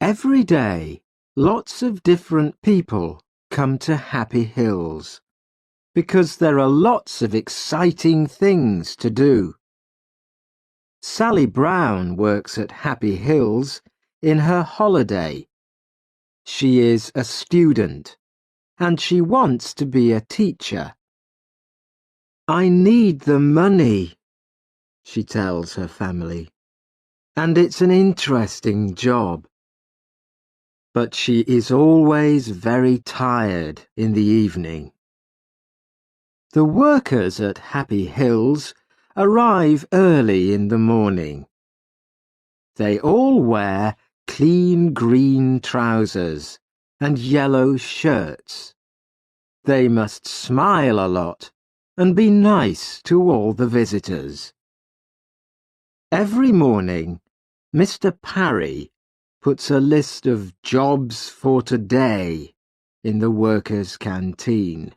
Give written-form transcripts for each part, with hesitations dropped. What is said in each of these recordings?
Every day, lots of different people come to Happy Hills because there are lots of exciting things to do. Sally Brown works at Happy Hills in her holiday. She is a student and she wants to be a teacher. "I need the money," she tells her family, "and it's an interesting job." But she is always very tired in the evening. The workers at Happy Hills arrive early in the morning. They all wear clean green trousers and yellow shirts. They must smile a lot and be nice to all the visitors. Every morning, Mr. Parry puts a list of jobs for today in the workers' canteen.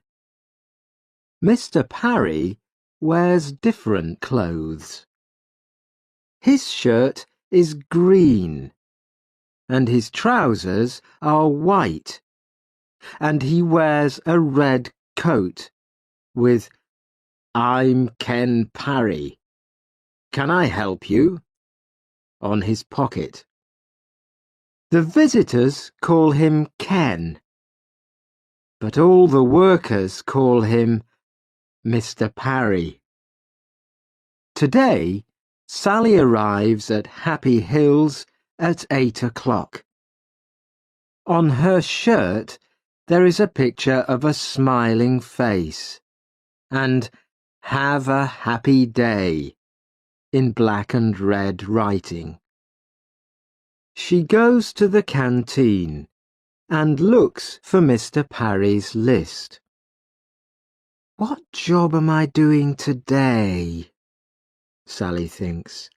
Mr. Parry wears different clothes. His shirt is green, and his trousers are white, and he wears a red coat with "I'm Ken Parry. Can I help you?" on his pocket. The visitors call him Ken, but all the workers call him Mr. Parry. Today, Sally arrives at Happy Hills at 8 o'clock. On her shirt, there is a picture of a smiling face and "Have a happy day" in black and red writing. She goes to the canteen and looks for Mr. Parry's list. "What job am I doing today?" Sally thinks.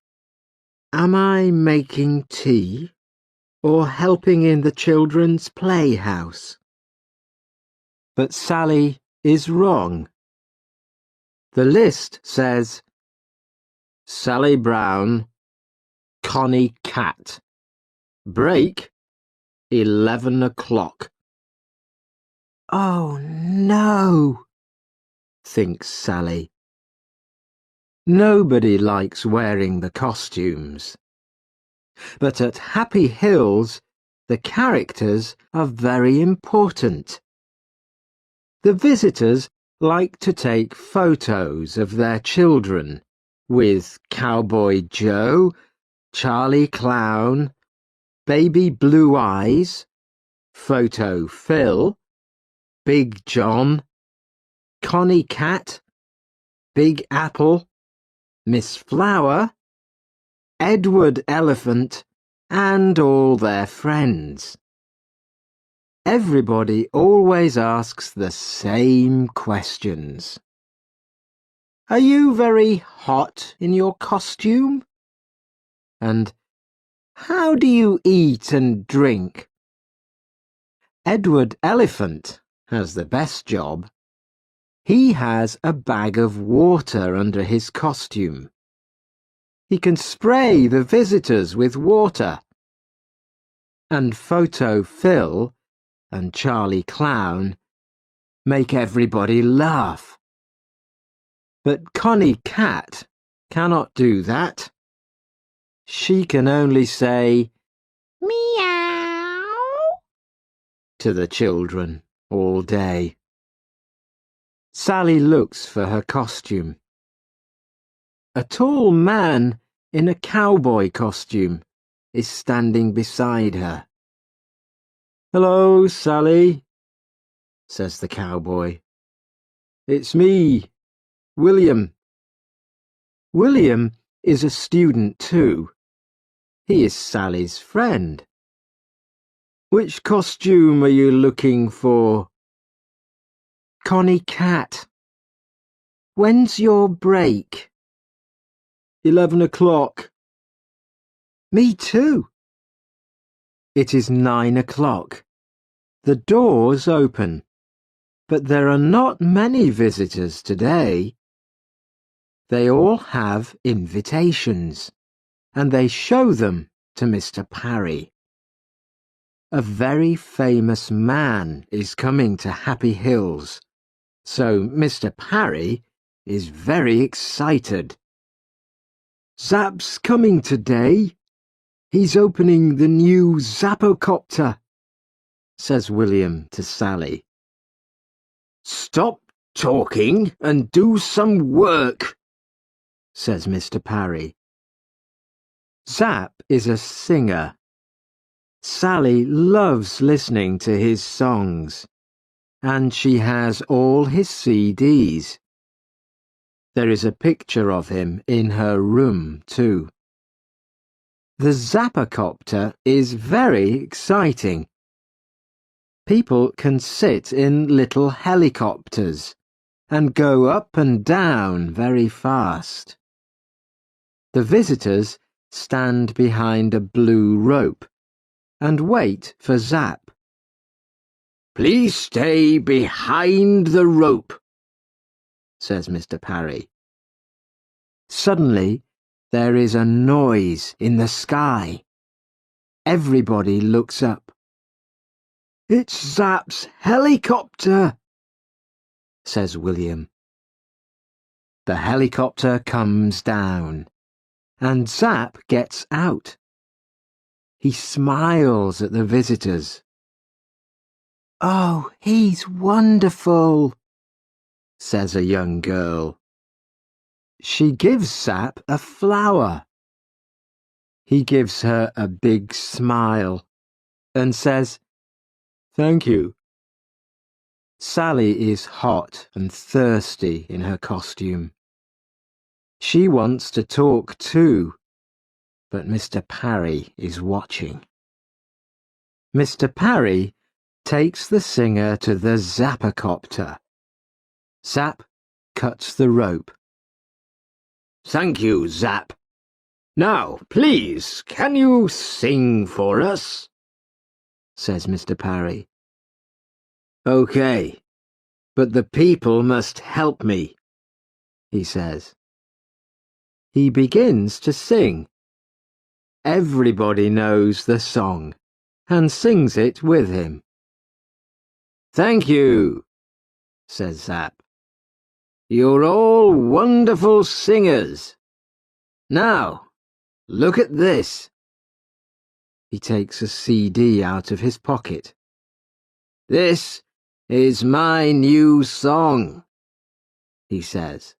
"Am I making tea or helping in the children's playhouse?" But Sally is wrong. The list says Sally Brown, Connie Cat. Break 11 o'clock. "Oh no," thinks Sally. Nobody likes wearing the costumes. But at Happy Hills, the characters are very important. The visitors like to take photos of their children with Cowboy Joe, Charlie Clown, Baby Blue Eyes, Photo Phil, Big John, Connie Cat, Big Apple, Miss Flower, Edward Elephant, and all their friends. Everybody always asks the same questions. "Are you very hot in your costume?" And "How do you eat and drink?" Edward Elephant has the best job. He has a bag of water under his costume. He can spray the visitors with water. And Photo Phil and Charlie Clown make everybody laugh. But Connie Cat cannot do that. She can only say "Meow" to the children all day. Sally looks for her costume. A tall man in a cowboy costume is standing beside her. "Hello, Sally," says the cowboy. "It's me, William." William is a student too. He is Sally's friend. "Which costume are you looking for?" "Connie Cat." "When's your break?" 11 o'clock. "Me too." It is 9 o'clock. The doors open, but there are not many visitors today. They all have invitations, and they show them to Mr. Parry. A very famous man is coming to Happy Hills, so Mr. Parry is very excited. Zap's coming today. He's opening the new Zappocopter, says William to Sally. Stop talking and do some work, says Mr. Parry. Zap is a singer. Sally loves listening to his songs, and she has all his CDs. There is a picture of him in her room, too. The Zappocopter is very exciting. People can sit in little helicopters and go up and down very fast. The visitors stand behind a blue rope and wait for Zap. Please stay behind the rope, says Mr. Parry. Suddenly, there is a noise in the sky. Everybody looks up. It's Zap's helicopter, says William. The helicopter comes down, and Zap gets out. He smiles at the visitors. Oh, he's wonderful, says a young girl. She gives Zap a flower. He gives her a big smile and says, Thank you. Sally is hot and thirsty in her costume. She wants to talk too, but Mr. Parry is watching. Mr. Parry takes the singer to the Zappocopter. Zap cuts the rope. Thank you, Zap. Now, please, can you sing for us? Says Mr. Parry. Okay, but the people must help me, he says. He begins to sing. Everybody knows the song and sings it with him. Thank you, says Zap. You're all wonderful singers. Now, look at this. He takes a CD out of his pocket. This is my new song, he says.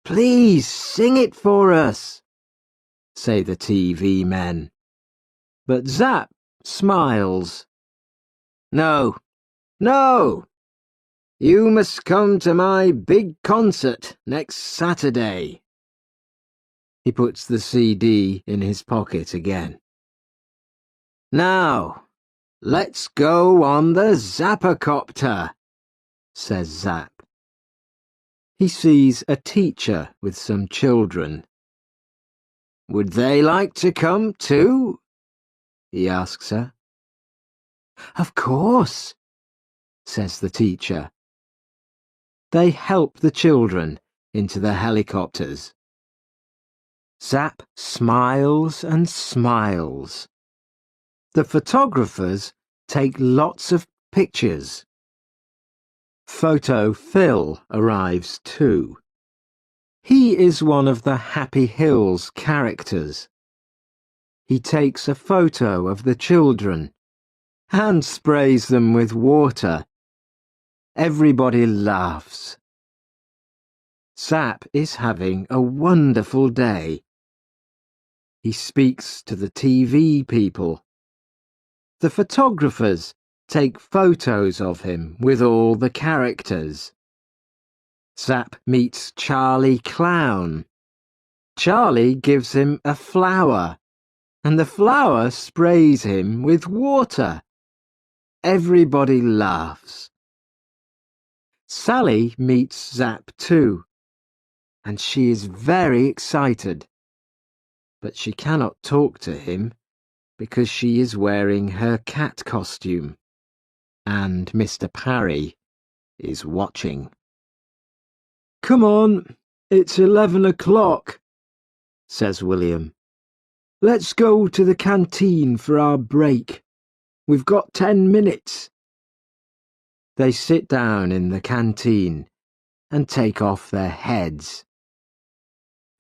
Please sing it for us, say the TV men. But Zap smiles. No, no! You must come to my big concert next Saturday. He puts the CD in his pocket again. Now, let's go on the Zappocopter, says Zap. He sees a teacher with some children. Would they like to come too? He asks her. Of course, says the teacher. They help the children into the helicopters. Zap smiles and smiles. The photographers take lots of pictures. Photo Phil arrives too. He is one of the Happy Hills characters. He takes a photo of the children and sprays them with water. Everybody laughs. Zap is having a wonderful day. He speaks to the TV people. The photographers take photos of him with all the characters. Zap meets Charlie Clown. Charlie gives him a flower, and the flower sprays him with water. Everybody laughs. Sally meets Zap too, and she is very excited. But she cannot talk to him because she is wearing her cat costume, and Mr. Parry is watching. Come on, it's 11 o'clock, says William. Let's go to the canteen for our break. We've got 10 minutes. They sit down in the canteen and take off their heads.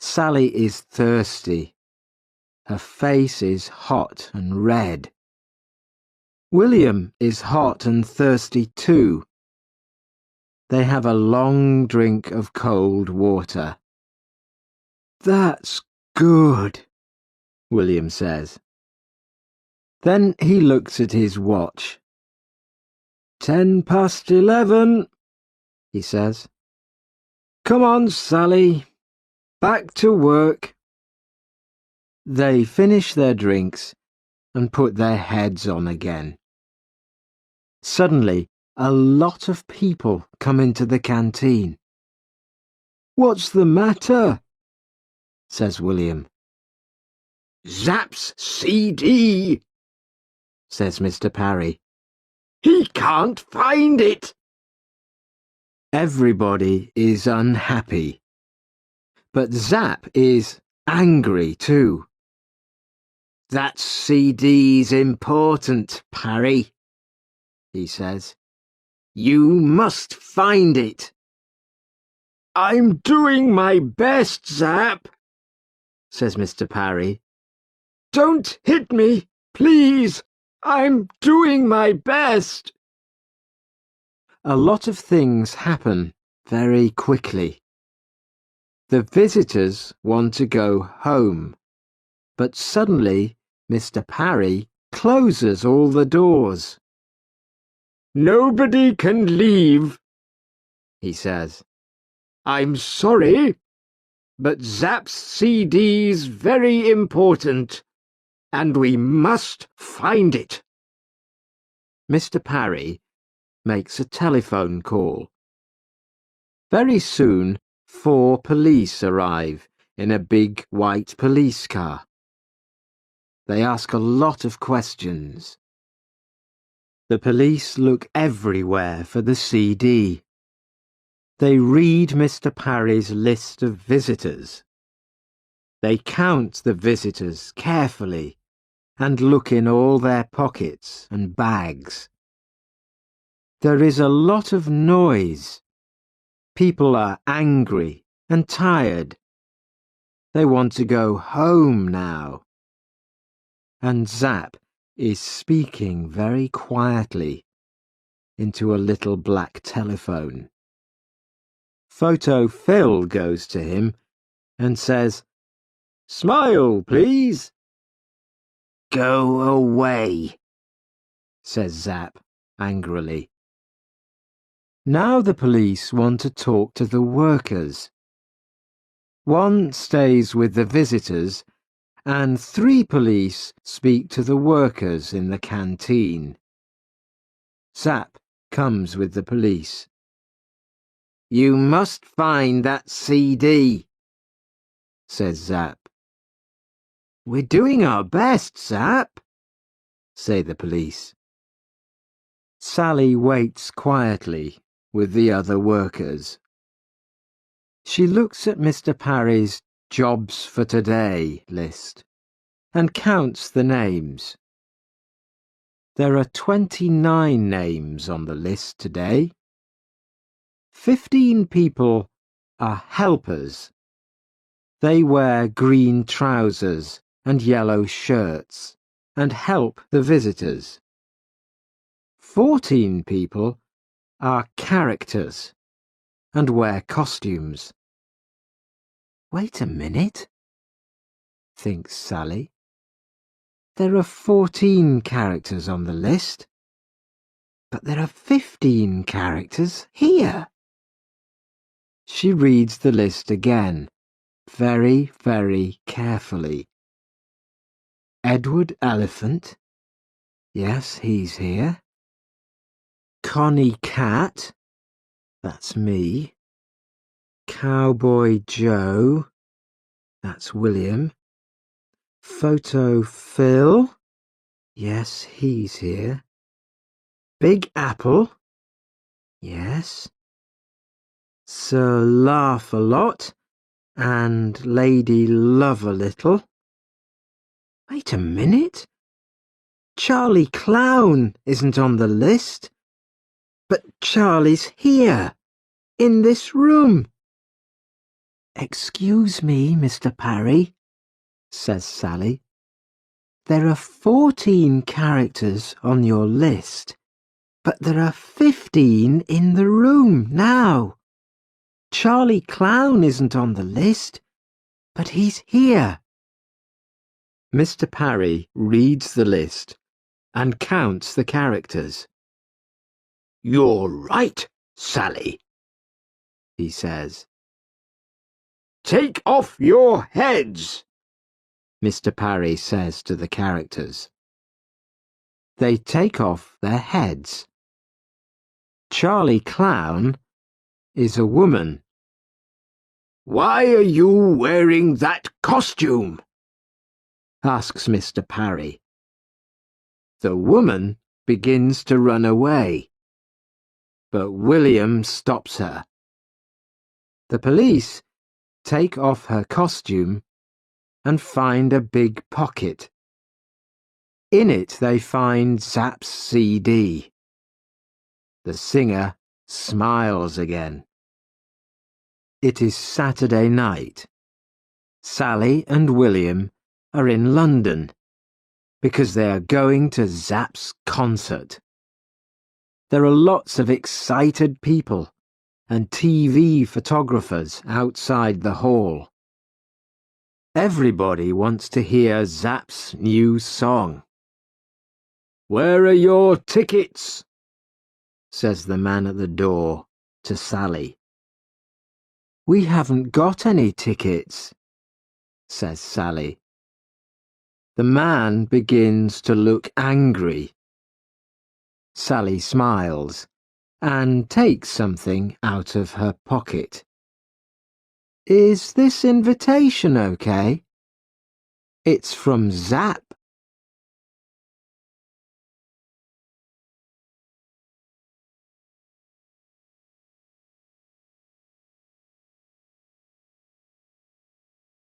Sally is thirsty. Her face is hot and red. William is hot and thirsty too. They have a long drink of cold water. "That's good," William says. Then he looks at his watch. 11:10, he says. "Come on, Sally. Back to work." They finish their drinks and put their heads on again. Suddenly, a lot of people come into the canteen. "What's the matter?" says William. "Zap's CD," says Mr. Parry. "He can't find it." Everybody is unhappy, but Zap is angry too. "That CD's important, Parry," he says. "You must find it." "I'm doing my best, Zap," says Mr. Parry. "Don't hit me, please. I'm doing my best." A lot of things happen very quickly. The visitors want to go home, but suddenly Mr. Parry closes all the doors. "Nobody can leave," he says. "I'm sorry, but Zap's CD's very important, and we must find it." Mr. Parry makes a telephone call. Very soon, 4 police arrive in a big white police car. They ask a lot of questions. The police look everywhere for the CD. They read Mr. Parry's list of visitors. They count the visitors carefully and look in all their pockets and bags. There is a lot of noise. People are angry and tired. They want to go home now. And Zap is speaking very quietly into a little black telephone. Photo Phil goes to him and says, "Smile, please." "Go away," says Zap angrily. Now the police want to talk to the workers. One stays with the visitors, and 3 police speak to the workers in the canteen. Zap comes with the police. "You must find that CD," says Zap. "We're doing our best, Zap," say the police. Sally waits quietly with the other workers. She looks at Mr. Parry's Jobs for Today list and counts the names. There are 29 names on the list today. 15 people are helpers. They wear green trousers and yellow shirts and help the visitors. 14 people are characters and wear costumes. Wait a minute, thinks Sally. There are 14 characters on the list, but there are 15 characters here. She reads the list again, very, very carefully. Edward Elephant, yes, he's here. Connie Cat, that's me. Cowboy Joe, that's William. Photo Phil, yes, he's here. Big Apple, yes. Sir Laugh a Lot and Lady Love a Little. Wait a minute. Charlie Clown isn't on the list. But Charlie's here, in this room. Excuse me, Mr. Parry, says Sally. There are 14 characters on your list, but there are 15 in the room now. Charlie Clown isn't on the list, but he's here. Mr. Parry reads the list and counts the characters. You're right, Sally, he says. Take off your heads, Mr. Parry says to the characters. They take off their heads. Charlie Clown is a woman. Why are you wearing that costume? Asks Mr. Parry. The woman begins to run away, but William stops her. The police take off her costume and find a big pocket. In it they find Zapp's CD. The singer smiles again. It is Saturday night. Sally and William are in London because they are going to Zapp's concert. There are lots of excited people and TV photographers outside the hall. Everybody wants to hear Zapp's new song. Where are your tickets? Says the man at the door to Sally. We haven't got any tickets, says Sally. The man begins to look angry. Sally smiles and takes something out of her pocket. Is this invitation okay? It's from Zapp,